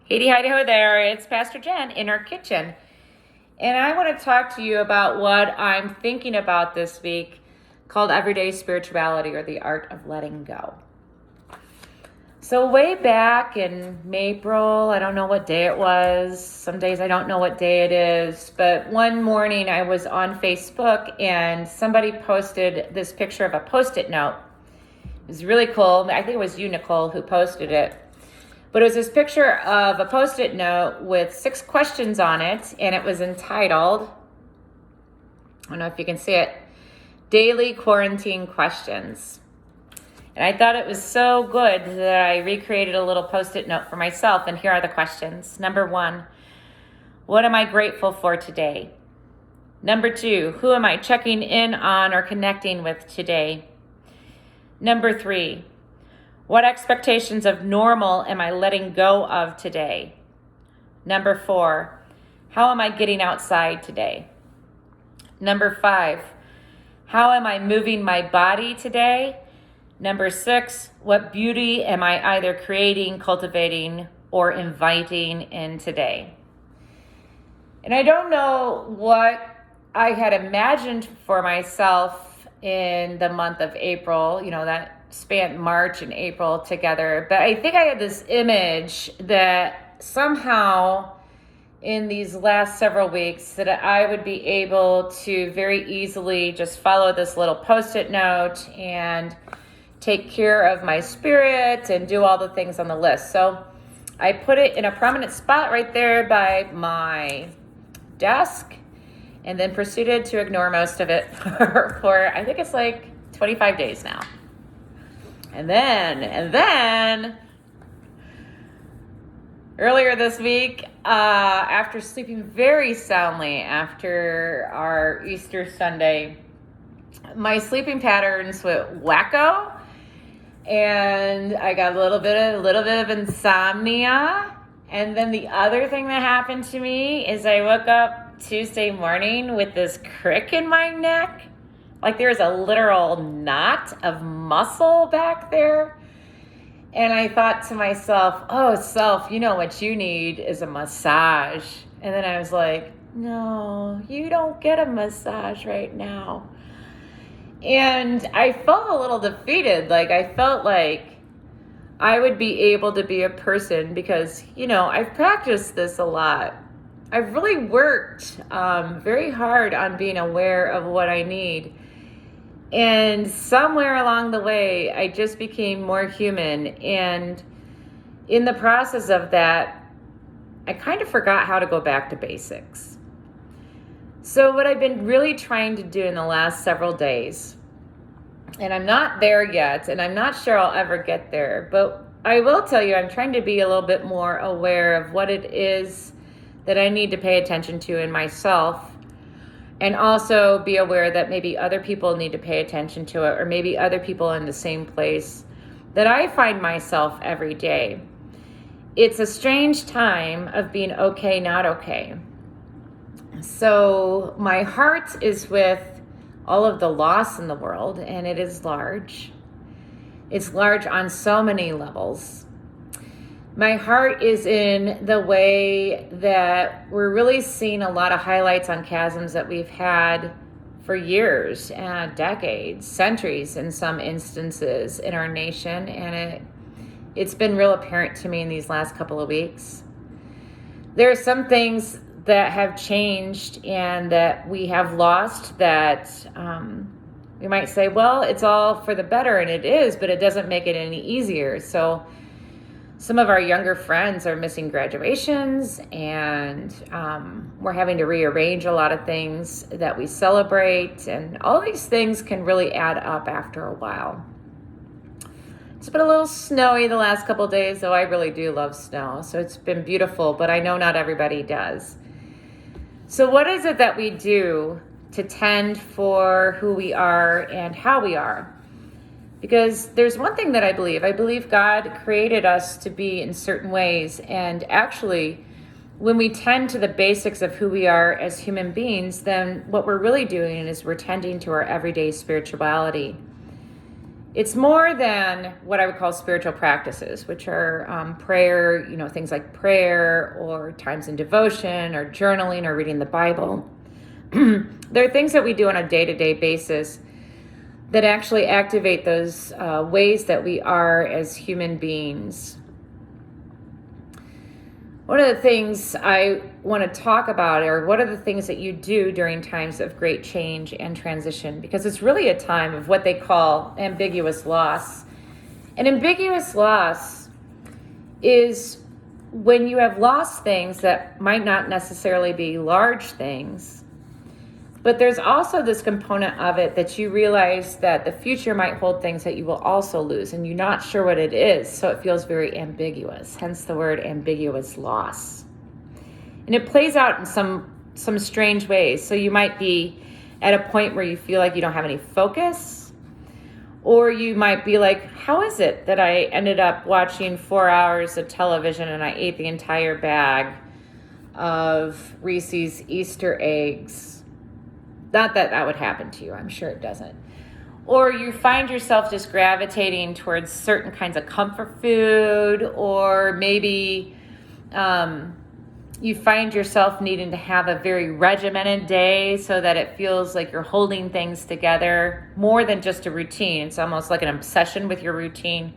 Heidi, Heidi, ho there. It's Pastor Jen in our kitchen. And I want to talk to you about what I'm thinking about this week called Everyday Spirituality, or the Art of Letting Go. So way back in April, I don't know what day it was. Some days I don't know what day it is. But one morning I was on Facebook and somebody posted this picture of a Post-it note. It was really cool. I think it was you, Nicole, who posted it. But it was this picture of a Post-it note with 6 questions on it, and it was entitled, I don't know if you can see it, Daily Quarantine Questions. And I thought it was so good that I recreated a little Post-it note for myself, and here are the questions. Number 1, what am I grateful for today? Number 2, who am I checking in on or connecting with today? Number 3, what expectations of normal am I letting go of today? Number 4, how am I getting outside today? Number 5, how am I moving my body today? Number 6, what beauty am I either creating, cultivating, or inviting in today? And I don't know what I had imagined for myself in the month of April, that spanned March and April together. But I think I had this image that somehow in these last several weeks that I would be able to very easily just follow this little Post-it note and take care of my spirit and do all the things on the list. So I put it in a prominent spot right there by my desk and then proceeded to ignore most of it for I think it's like 25 days now. And then, earlier this week, after sleeping very soundly after our Easter Sunday, my sleeping patterns went wacko, and I got a little bit of insomnia. And then the other thing that happened to me is I woke up Tuesday morning with this crick in my neck. Like there's a literal knot of muscle back there. And I thought to myself, oh, self, what you need is a massage. And then I was like, no, you don't get a massage right now. And I felt a little defeated. Like I felt like I would be able to be a person because, I've practiced this a lot. I've really worked very hard on being aware of what I need. And somewhere along the way, I just became more human. And in the process of that, I kind of forgot how to go back to basics. So what I've been really trying to do in the last several days, and I'm not there yet, and I'm not sure I'll ever get there, but I will tell you I'm trying to be a little bit more aware of what it is that I need to pay attention to in myself. And also be aware that maybe other people need to pay attention to it, or maybe other people in the same place that I find myself every day. It's a strange time of being okay, not okay. So my heart is with all of the loss in the world, and it is large. It's large on so many levels. My heart is in the way that we're really seeing a lot of highlights on chasms that we've had for years, decades, centuries in some instances in our nation. And it's been real apparent to me in these last couple of weeks. There are some things that have changed and that we have lost that we might say, well, it's all for the better, and it is, but it doesn't make it any easier. So some of our younger friends are missing graduations, and we're having to rearrange a lot of things that we celebrate, and all these things can really add up after a while. It's been a little snowy the last couple of days, though I really do love snow, so it's been beautiful, but I know not everybody does. So what is it that we do to tend for who we are and how we are? Because there's one thing that I believe God created us to be in certain ways. And actually, when we tend to the basics of who we are as human beings, then what we're really doing is we're tending to our everyday spirituality. It's more than what I would call spiritual practices, which are prayer, things like prayer or times in devotion or journaling or reading the Bible. There are things that we do on a day-to-day basis that actually activate those ways that we are as human beings. One of the things I want to talk about are what are the things that you do during times of great change and transition, because it's really a time of what they call ambiguous loss. And ambiguous loss is when you have lost things that might not necessarily be large things, but there's also this component of it that you realize that the future might hold things that you will also lose, and you're not sure what it is, so it feels very ambiguous, hence the word ambiguous loss. And it plays out in some strange ways. So you might be at a point where you feel like you don't have any focus, or you might be like, how is it that I ended up watching 4 hours of television and I ate the entire bag of Reese's Easter eggs? Not that that would happen to you, I'm sure it doesn't. Or you find yourself just gravitating towards certain kinds of comfort food, or maybe you find yourself needing to have a very regimented day so that it feels like you're holding things together more than just a routine. It's almost like an obsession with your routine.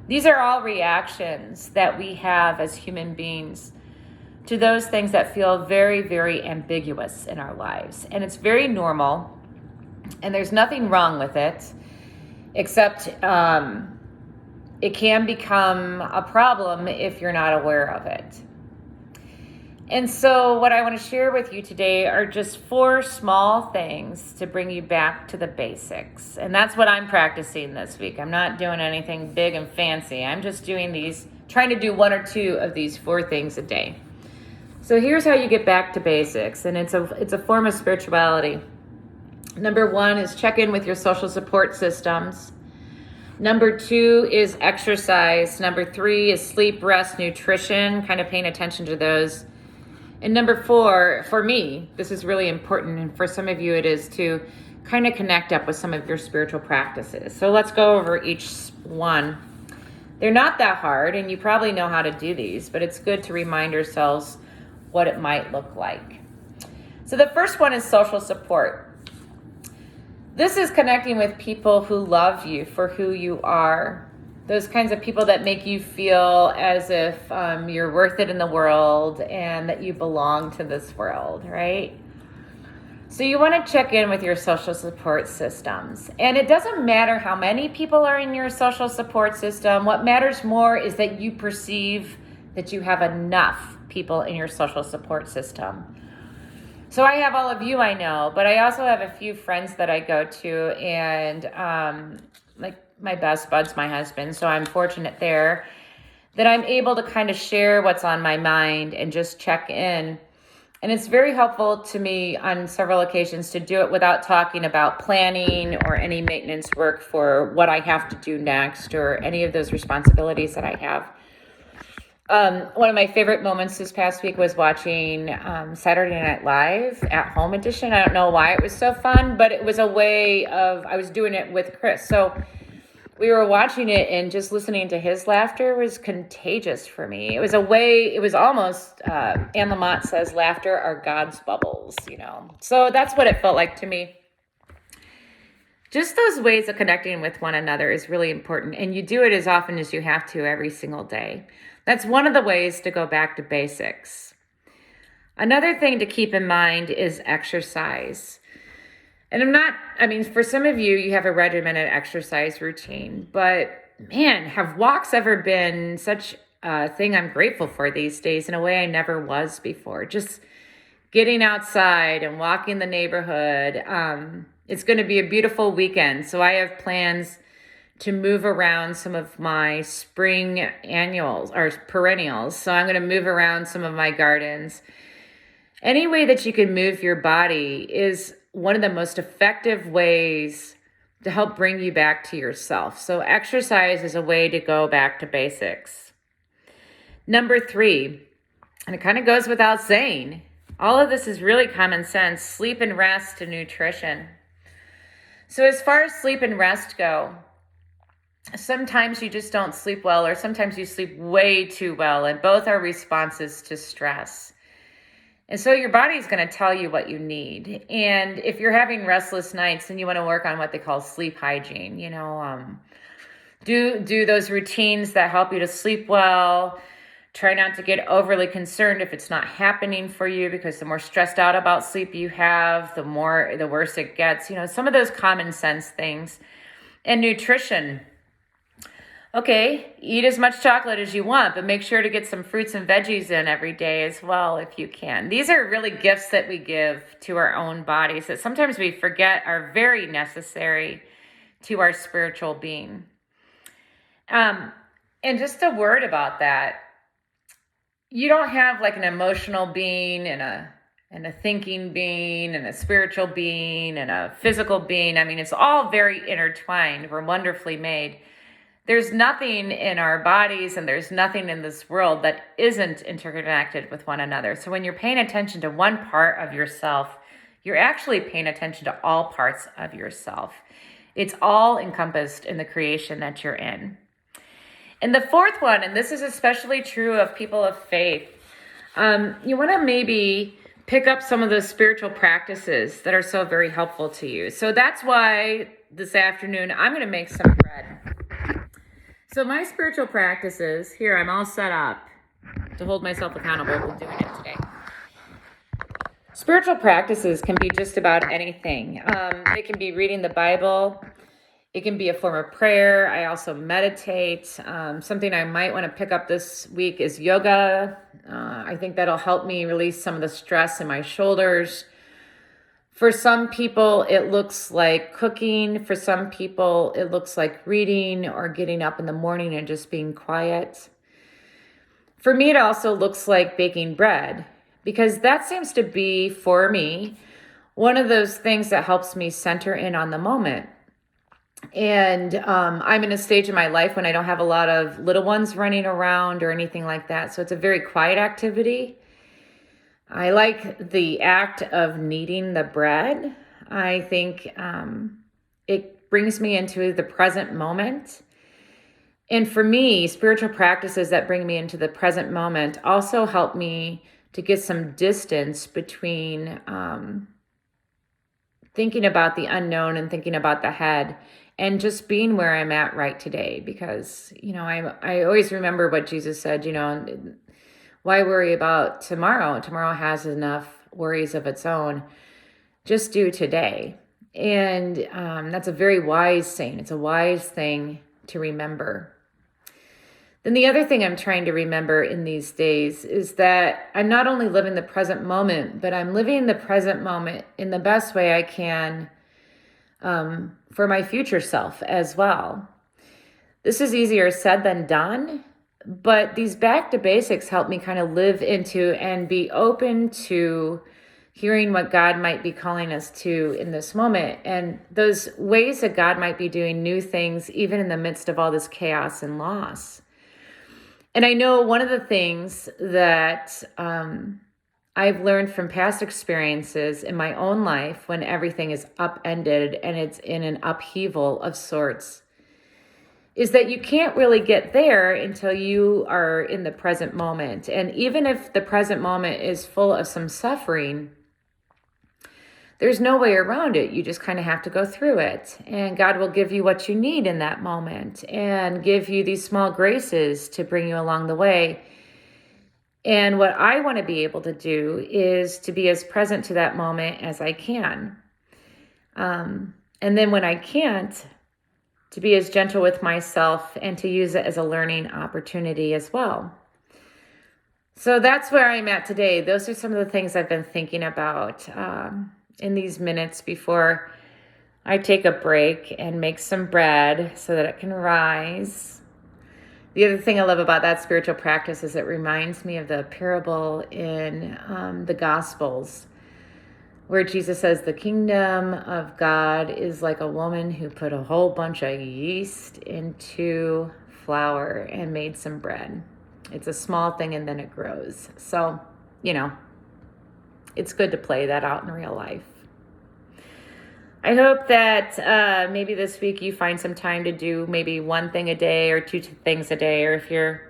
These are all reactions that we have as human beings to those things that feel very, very ambiguous in our lives. And it's very normal, and there's nothing wrong with it, except it can become a problem if you're not aware of it. And so what I want to share with you today are just 4 small things to bring you back to the basics. And that's what I'm practicing this week. I'm not doing anything big and fancy. I'm just doing these, trying to do 1 or 2 of these 4 things a day. So here's how you get back to basics, and it's a form of spirituality. Number 1 is check in with your social support systems. Number 2 is exercise. Number 3 is sleep, rest, nutrition, kind of paying attention to those. And number 4, for me, this is really important, and for some of you it is, to kind of connect up with some of your spiritual practices. So let's go over each one. They're not that hard, and you probably know how to do these, but it's good to remind ourselves what it might look like. So the first one is social support. This is connecting with people who love you for who you are. Those kinds of people that make you feel as if you're worth it in the world and that you belong to this world, right? So you want to check in with your social support systems. And it doesn't matter how many people are in your social support system. What matters more is that you perceive that you have enough people in your social support system. So I have all of you I know, but I also have a few friends that I go to, and like my best bud's my husband, so I'm fortunate there that I'm able to kind of share what's on my mind and just check in. And it's very helpful to me on several occasions to do it without talking about planning or any maintenance work for what I have to do next or any of those responsibilities that I have. One of my favorite moments this past week was watching Saturday Night Live at Home edition. I don't know why it was so fun, but it was a way of, I was doing it with Chris. So we were watching it, and just listening to his laughter was contagious for me. It was a way, it was almost, Anne Lamott says, laughter are God's bubbles, So that's what it felt like to me. Just those ways of connecting with one another is really important, and you do it as often as you have to every single day. That's one of the ways to go back to basics. Another thing to keep in mind is exercise. And for some of you, you have a regimented exercise routine, but man, have walks ever been such a thing I'm grateful for these days in a way I never was before. Just getting outside and walking the neighborhood. It's going to be a beautiful weekend, so I have plans to move around some of my spring annuals or perennials. So I'm going to move around some of my gardens. Any way that you can move your body is one of the most effective ways to help bring you back to yourself. So exercise is a way to go back to basics. Number 3, and it kind of goes without saying, all of this is really common sense: sleep and rest and nutrition. So as far as sleep and rest go, sometimes you just don't sleep well, or sometimes you sleep way too well, and both are responses to stress. And so your body is going to tell you what you need. And if you're having restless nights, then you want to work on what they call sleep hygiene. Do those routines that help you to sleep well. Try not to get overly concerned if it's not happening for you, because the more stressed out about sleep you have, the worse it gets. Some of those common sense things. And nutrition. Okay, eat as much chocolate as you want, but make sure to get some fruits and veggies in every day as well if you can. These are really gifts that we give to our own bodies that sometimes we forget are very necessary to our spiritual being. And just a word about that. You don't have like an emotional being and a thinking being and a spiritual being and a physical being. I mean, it's all very intertwined. We're wonderfully made. There's nothing in our bodies and there's nothing in this world that isn't interconnected with one another. So when you're paying attention to one part of yourself, you're actually paying attention to all parts of yourself. It's all encompassed in the creation that you're in. And the fourth one, and this is especially true of people of faith, you want to maybe pick up some of those spiritual practices that are so very helpful to you. So that's why this afternoon I'm going to make some bread. So my spiritual practices, here I'm all set up to hold myself accountable for doing it today. Spiritual practices can be just about anything. It can be reading the Bible. It can be a form of prayer. I also meditate. Something I might want to pick up this week is yoga. I think that'll help me release some of the stress in my shoulders. For some people, it looks like cooking. For some people, it looks like reading or getting up in the morning and just being quiet. For me, it also looks like baking bread, because that seems to be, for me, one of those things that helps me center in on the moment. And I'm in a stage in my life when I don't have a lot of little ones running around or anything like that. So it's a very quiet activity. I like the act of kneading the bread. I think it brings me into the present moment. And for me, spiritual practices that bring me into the present moment also help me to get some distance between thinking about the unknown and thinking about the head, and just being where I'm at right today. Because, I always remember what Jesus said, why worry about tomorrow? Tomorrow has enough worries of its own. Just do today. And that's a very wise saying. It's a wise thing to remember. Then the other thing I'm trying to remember in these days is that I'm not only living the present moment, but I'm living the present moment in the best way I can for my future self as well. This is easier said than done, but these back to basics help me kind of live into and be open to hearing what God might be calling us to in this moment, and those ways that God might be doing new things even in the midst of all this chaos and loss. And I know one of the things that I've learned from past experiences in my own life when everything is upended and it's in an upheaval of sorts is that you can't really get there until you are in the present moment. And even if the present moment is full of some suffering, there's no way around it. You just kind of have to go through it. And God will give you what you need in that moment and give you these small graces to bring you along the way. And what I want to be able to do is to be as present to that moment as I can. And then when I can't, to be as gentle with myself and to use it as a learning opportunity as well. So that's where I'm at today. Those are some of the things I've been thinking about in these minutes before I take a break and make some bread so that it can rise. The other thing I love about that spiritual practice is it reminds me of the parable in the Gospels, where Jesus says the kingdom of God is like a woman who put a whole bunch of yeast into flour and made some bread. It's a small thing and then it grows. So, it's good to play that out in real life. I hope that maybe this week you find some time to do maybe one thing a day or two things a day, or if you're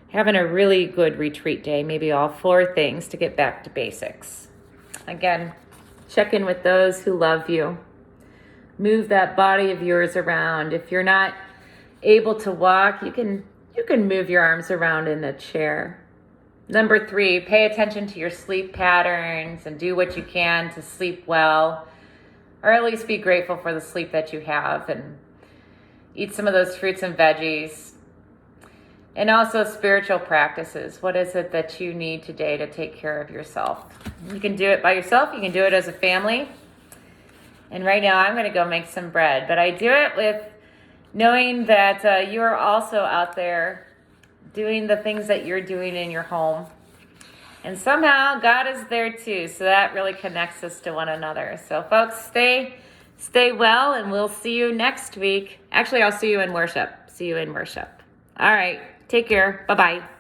having a really good retreat day, maybe all 4 things to get back to basics. Again, check in with those who love you. Move that body of yours around. If you're not able to walk, you can move your arms around in a chair. Number 3, pay attention to your sleep patterns and do what you can to sleep well, or at least be grateful for the sleep that you have, and eat some of those fruits and veggies. And also spiritual practices. What is it that you need today to take care of yourself? You can do it by yourself. You can do it as a family. And right now I'm going to go make some bread. But I do it with knowing that you are also out there doing the things that you're doing in your home. And somehow God is there too. So that really connects us to one another. So folks, stay well, and we'll see you next week. Actually, I'll see you in worship. See you in worship. All right. Take care. Bye-bye.